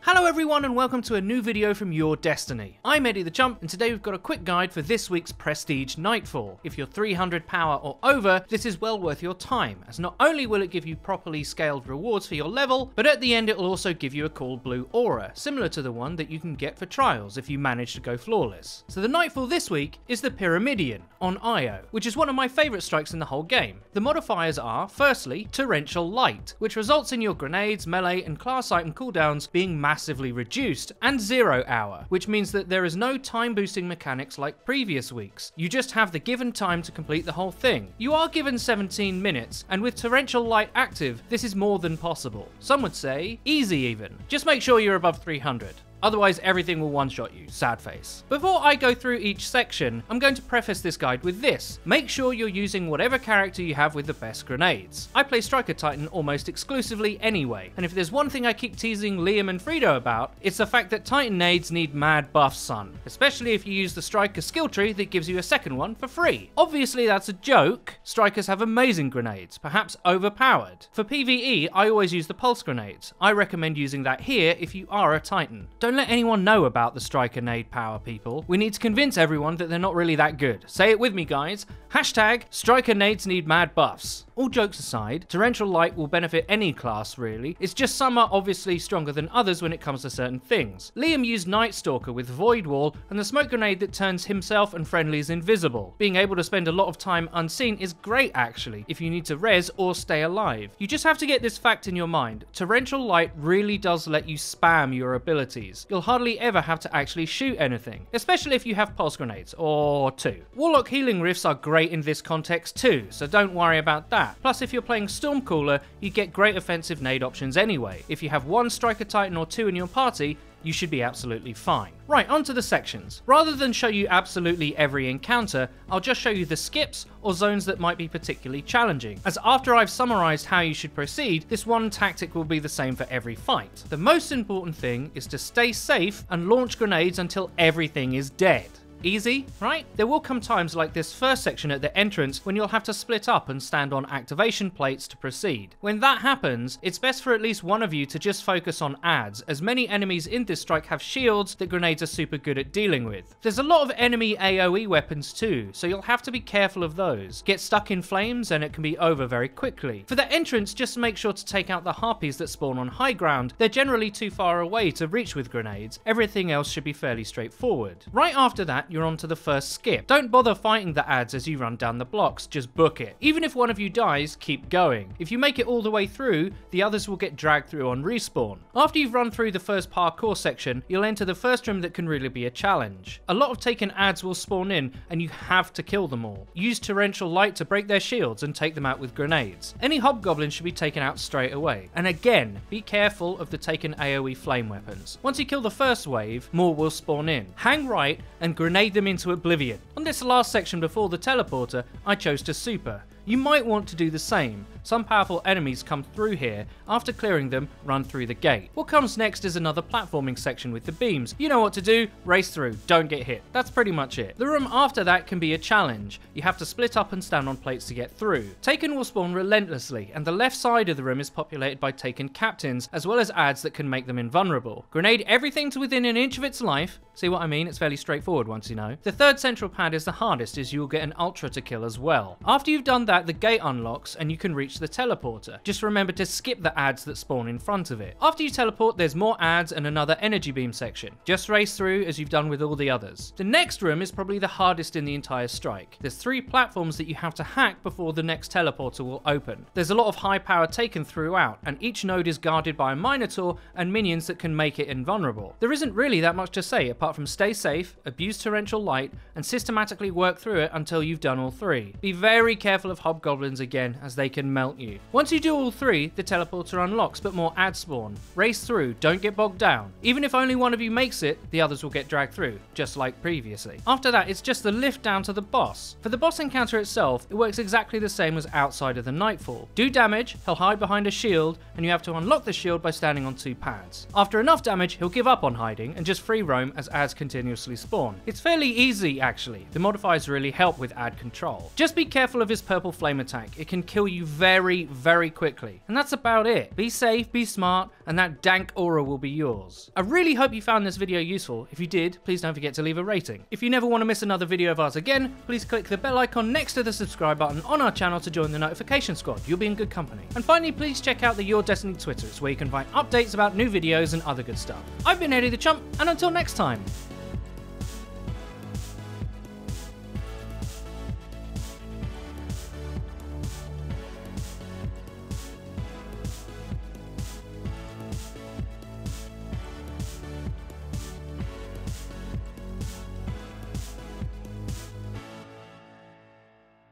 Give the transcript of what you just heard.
Hello everyone and welcome to a new video from Your Destiny. I'm Eddie the Chump and today we've got a quick guide for this week's Prestige Nightfall. If you're 300 power or over, this is well worth your time, as not only will it give you properly scaled rewards for your level, but at the end it will also give you a cool blue aura, similar to the one that you can get for trials if you manage to go flawless. So the Nightfall this week is the Pyramidion on Io, which is one of my favourite strikes in the whole game. The modifiers are, firstly, torrential light, which results in your grenades, melee and class item cooldowns being massively reduced, and 0 hour, which means that there is no time boosting mechanics like previous weeks. You just have the given time to complete the whole thing. You are given 17 minutes, and with torrential light active, this is more than possible. Some would say easy even. Just make sure you're above 300. Otherwise everything will one-shot you, sad face. Before I go through each section, I'm going to preface this guide with this. Make sure you're using whatever character you have with the best grenades. I play Striker Titan almost exclusively anyway, and if there's one thing I keep teasing Liam and Frito about, it's the fact that Titan nades need mad buffs, son. Especially if you use the Striker skill tree that gives you a second one for free. Obviously that's a joke. Strikers have amazing grenades, perhaps overpowered. For PvE, I always use the pulse grenades. I recommend using that here if you are a Titan. Don't let anyone know about the Striker nade power, people. We need to convince everyone that they're not really that good. Say it with me, guys. Hashtag Striker nades need mad buffs. All jokes aside, torrential light will benefit any class really. It's just some are obviously stronger than others when it comes to certain things. Liam used Night Stalker with Void Wall and the smoke grenade that turns himself and friendlies invisible. Being able to spend a lot of time unseen is great actually, if you need to res or stay alive. You just have to get this fact in your mind. Torrential light really does let you spam your abilities. You'll hardly ever have to actually shoot anything, especially if you have pulse grenades, or two. Warlock healing rifts are great in this context too, so don't worry about that. Plus if you're playing Stormcooler, you get great offensive nade options anyway. If you have one Striker Titan or two in your party, you should be absolutely fine. Right, onto the sections. Rather than show you absolutely every encounter, I'll just show you the skips or zones that might be particularly challenging, as after I've summarised how you should proceed, this one tactic will be the same for every fight. The most important thing is to stay safe and launch grenades until everything is dead. Easy, right? There will come times like this first section at the entrance when you'll have to split up and stand on activation plates to proceed. When that happens, it's best for at least one of you to just focus on adds, as many enemies in this strike have shields that grenades are super good at dealing with. There's a lot of enemy AoE weapons too, so you'll have to be careful of those. Get stuck in flames and it can be over very quickly. For the entrance, just make sure to take out the harpies that spawn on high ground. They're generally too far away to reach with grenades. Everything else should be fairly straightforward. Right after that, you're on to the first skip. Don't bother fighting the adds as you run down the blocks, just book it. Even if one of you dies, keep going. If you make it all the way through, the others will get dragged through on respawn. After you've run through the first parkour section, you'll enter the first room that can really be a challenge. A lot of taken adds will spawn in and you have to kill them all. Use torrential light to break their shields and take them out with grenades. Any hobgoblins should be taken out straight away. And again, be careful of the taken AoE flame weapons. Once you kill the first wave, more will spawn in. Hang right and grenade them into oblivion. On this last section before the teleporter, I chose to super. You might want to do the same. Some powerful enemies come through here. After clearing them, run through the gate. What comes next is another platforming section with the beams. You know what to do, race through, don't get hit. That's pretty much it. The room after that can be a challenge. You have to split up and stand on plates to get through. Taken will spawn relentlessly, and the left side of the room is populated by Taken captains, as well as adds that can make them invulnerable. Grenade everything to within an inch of its life. See what I mean? It's fairly straightforward once you know. The third central pad is the hardest, as you'll get an ultra to kill as well. After you've done that, the gate unlocks and you can reach the teleporter. Just remember to skip the adds that spawn in front of it. After you teleport, there's more adds and another energy beam section. Just race through as you've done with all the others. The next room is probably the hardest in the entire strike. There's 3 platforms that you have to hack before the next teleporter will open. There's a lot of high power taken throughout, and each node is guarded by a Minotaur and minions that can make it invulnerable. There isn't really that much to say apart from stay safe, abuse torrential light, and systematically work through it until you've done all 3. Be very careful of hobgoblins again, as they can melt you. Once you do all 3, the teleporter unlocks, but more adds spawn. Race through, don't get bogged down. Even if only one of you makes it, the others will get dragged through, just like previously. After that, it's just the lift down to the boss. For the boss encounter itself, it works exactly the same as outside of the Nightfall. Do damage, he'll hide behind a shield, and you have to unlock the shield by standing on 2 pads. After enough damage, he'll give up on hiding and just free roam as ads continuously spawn. It's fairly easy actually, the modifiers really help with ad control. Just be careful of his purple flame attack, it can kill you very, very quickly. And that's about it. Be safe, be smart, and that dank aura will be yours. I really hope you found this video useful. If you did, please don't forget to leave a rating. If you never want to miss another video of ours again, please click the bell icon next to the subscribe button on our channel to join the notification squad. You'll be in good company. And finally, please check out the Your Destiny Twitter, where you can find updates about new videos and other good stuff. I've been Eddie the Chump, and until next time,